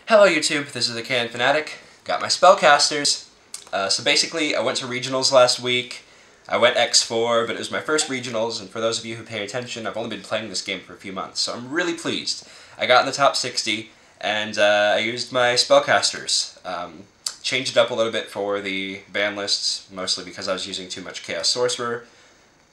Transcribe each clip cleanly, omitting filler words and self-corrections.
Hello YouTube, this is the Canon Fanatic. Got my spellcasters. So basically, I went to regionals last week. I went X4, but it was my first regionals, and for those of you who pay attention, I've only been playing this game for a few months, so I'm really pleased. I got in the top 60, and I used my spellcasters. Changed it up a little bit for the ban lists, mostly because I was using too much Chaos Sorcerer.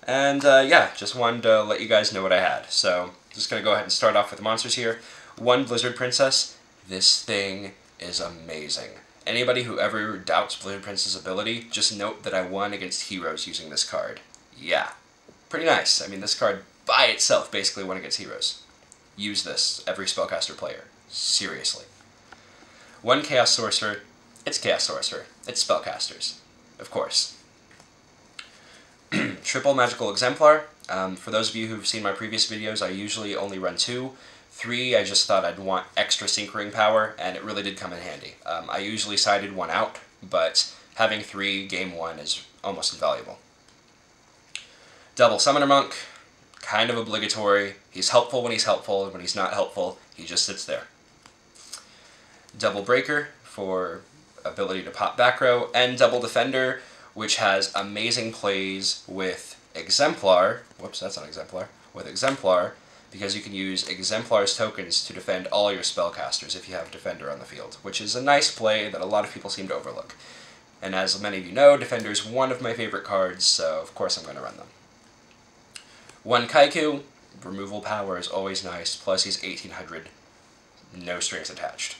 And yeah, just wanted to let you guys know what I had. So, just going to go ahead and start off with the monsters here. 1 Blizzard Princess. This thing is amazing. Anybody who ever doubts Blizzard Princess's ability, just note that I won against heroes using this card. Yeah, pretty nice. I mean, this card by itself basically won against heroes. Use this, every spellcaster player. Seriously. 1 Chaos Sorcerer. It's Chaos Sorcerer. It's spellcasters. Of course. Triple Magical Exemplar. For those of you who've seen my previous videos, I usually only run 2. 3, I just thought I'd want extra Synchroing power, and it really did come in handy. I usually sided 1 out, but having 3 game 1 is almost invaluable. Double Summoner Monk, kind of obligatory. He's helpful when he's helpful, and when he's not helpful, he just sits there. Double Breaker for ability to pop back row, and Double Defender, which has amazing plays with Exemplar. Whoops, that's not Exemplar. With Exemplar, because you can use Exemplar's tokens to defend all your spellcasters if you have Defender on the field, which is a nice play that a lot of people seem to overlook. And as many of you know, Defender is one of my favorite cards, so of course I'm going to run them. 1 Kaiku, removal power is always nice, plus he's 1800, no strings attached.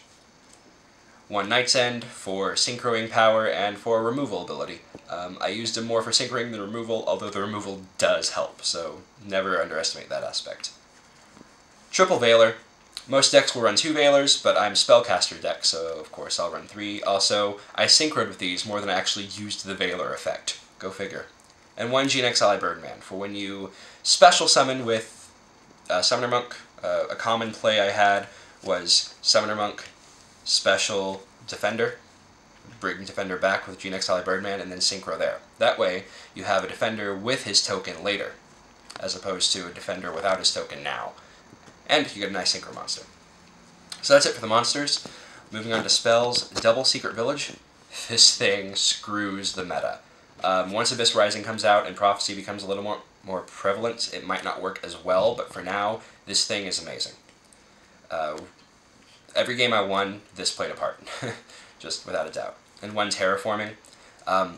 1 Night's End for synchroing power and for removal ability. I used him more for synchroing than removal, although the removal does help, so never underestimate that aspect. Triple Veiler. Most decks will run 2 Veilers, but I'm spellcaster deck, so of course I'll run 3. Also, I synchroed with these more than I actually used the Veiler effect. Go figure. And 1 GNX Ally Birdman, for when you special summon with Summoner Monk. A common play I had was Summoner Monk, Special Defender, bring Defender back with GNX Ally Birdman, and then synchro there. That way, you have a Defender with his token later, as opposed to a Defender without his token now. And you get a nice synchro monster. So that's it for the monsters. Moving on to spells. Double Secret Village. This thing screws the meta. Once Abyss Rising comes out and Prophecy becomes a little more prevalent, it might not work as well, but for now, this thing is amazing. Every game I won, this played a part. Just without a doubt. And 1 Terraforming.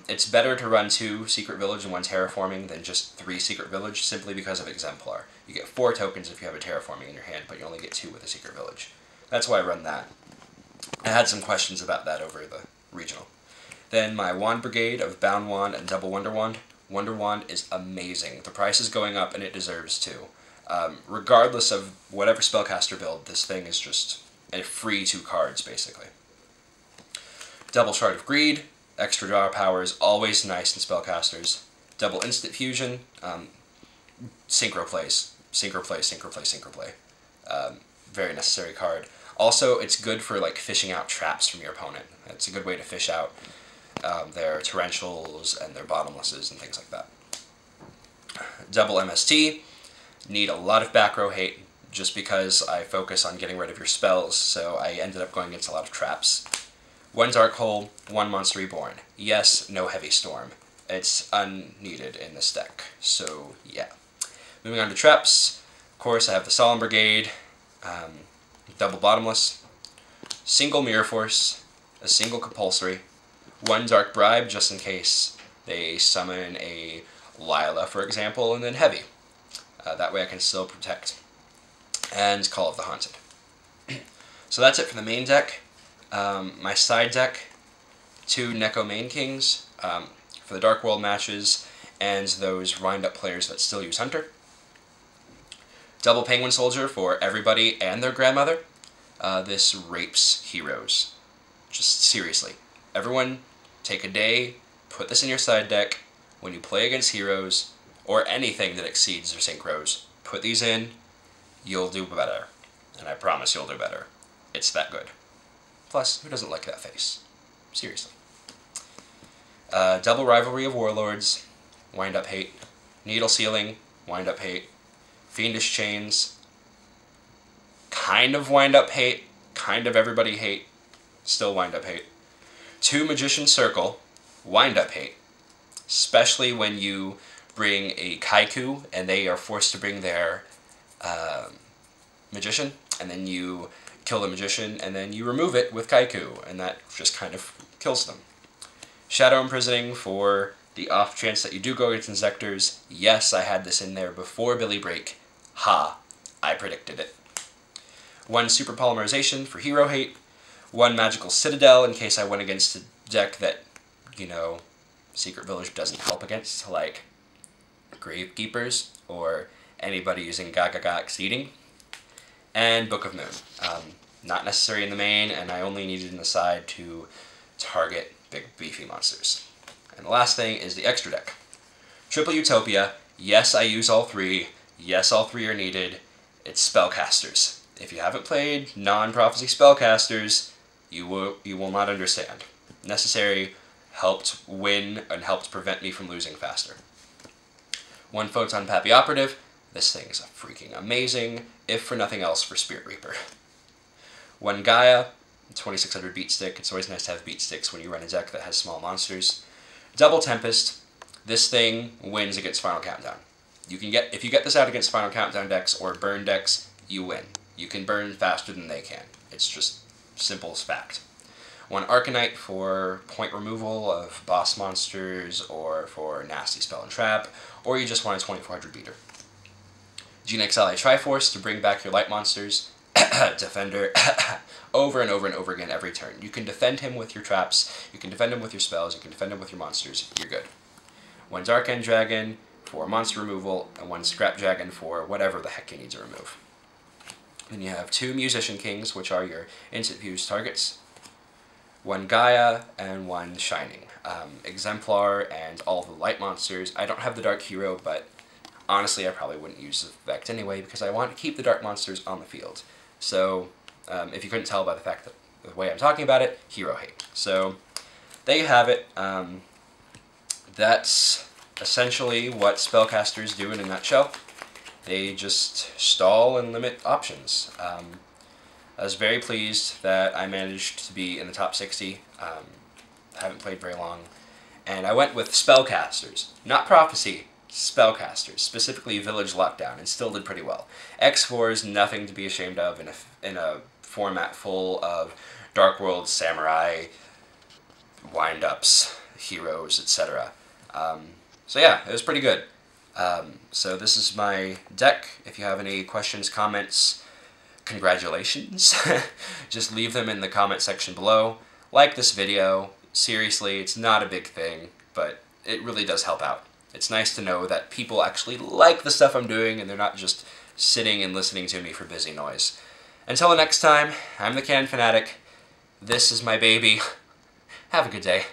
It's better to run 2 Secret Village and 1 Terraforming than just 3 Secret Village, simply because of Exemplar. You get 4 tokens if you have a Terraforming in your hand, but you only get 2 with a Secret Village. That's why I run that. I had some questions about that over the regional. Then my Wand Brigade of Bound Wand and Double Wonder Wand. Wonder Wand is amazing. The price is going up, and it deserves to. Regardless of whatever spellcaster build, this thing is just a free 2 cards, basically. Double Shard of Greed. Extra draw power is always nice in spellcasters. Double Instant Fusion. Synchro plays. Synchro play, synchro play, synchro play. Very necessary card. Also, it's good for like fishing out traps from your opponent. It's a good way to fish out their torrentials and their bottomlesses and things like that. Double MST. Need a lot of back row hate just because I focus on getting rid of your spells, so I ended up going against a lot of traps. 1 Dark Hole, 1 Monster Reborn. Yes, no Heavy Storm. It's unneeded in this deck, so yeah. Moving on to traps. Of course, I have the Solemn Brigade, Double Bottomless, single Mirror Force, a single Compulsory, 1 Dark Bribe just in case they summon a Lila, for example, and then Heavy. That way I can still protect. And Call of the Haunted. So that's it for the main deck. My side deck, 2 Neko Main Kings for the Dark World matches and those wind-up players that still use Hunter. Double Penguin Soldier for everybody and their grandmother. This rapes heroes. Just seriously. Everyone, take a day, put this in your side deck. When you play against heroes, or anything that exceeds their synchros, put these in, you'll do better. And I promise you'll do better. It's that good. Plus, who doesn't like that face? Seriously. Double Rivalry of Warlords, Wind Up Hate. Needle Sealing, Wind Up Hate. Fiendish Chains, kind of wind up hate, kind of everybody hate, still wind up hate. 2 Magician Circle, wind up hate. Especially when you bring a Kaiku and they are forced to bring their Magician, and then you kill the Magician, and then you remove it with Kaiku, and that just kind of kills them. Shadow Imprisoning for the off chance that you do go against Inzektors. Yes, I had this in there before Billy Break. Ha, I predicted it. 1 Super Polymerization for hero hate. 1 Magical Citadel in case I went against a deck that, you know, Secret Village doesn't help against, like Gravekeepers or anybody using Gaga Exceeding. And Book of Moon. Not necessary in the main, and I only needed in the side to target big beefy monsters. And the last thing is the extra deck. Triple Utopia. Yes, I use all 3. Yes, all 3 are needed. It's Spellcasters. If you haven't played non-Prophecy Spellcasters, you will not understand. Necessary, helped win, and helped prevent me from losing faster. 1 Photon Pappy Operative. This thing is freaking amazing, if for nothing else for Spirit Reaper. 1 Gaia, 2600 beat stick. It's always nice to have beat sticks when you run a deck that has small monsters. Double Tempest. This thing wins against Final Countdown. If you get this out against Final Countdown decks or burn decks, you win. You can burn faster than they can. It's just simple as fact. 1 Arcanite for point removal of boss monsters or for nasty spell and trap, or you just want a 2400 beater. GeneX Ally Triforce to bring back your light monsters. Defender over and over and over again every turn. You can defend him with your traps, you can defend him with your spells, you can defend him with your monsters, you're good. 1 Dark End Dragon for monster removal, and 1 Scrap Dragon for whatever the heck you need to remove. Then you have 2 Musician Kings, which are your instant fuse targets. 1 Gaia and 1 Shining. Exemplar and all the light monsters. I don't have the Dark Hero, but honestly I probably wouldn't use the effect anyway because I want to keep the dark monsters on the field. So, if you couldn't tell by the fact that the way I'm talking about it, hero hate. So, there you have it. That's essentially what spellcasters do in a nutshell. They just stall and limit options. I was very pleased that I managed to be in the top 60. Haven't played very long. And I went with spellcasters, not Prophecy. Spellcasters, specifically Village Lockdown, and still did pretty well. X4 is nothing to be ashamed of in a format full of Dark World, Samurai, wind-ups, heroes, etc. So yeah, it was pretty good. So this is my deck. If you have any questions, comments, congratulations. Just leave them in the comment section below. Like this video. Seriously, it's not a big thing, but it really does help out. It's nice to know that people actually like the stuff I'm doing and they're not just sitting and listening to me for busy noise. Until the next time, I'm the Cannon Fanatic. This is my baby. Have a good day.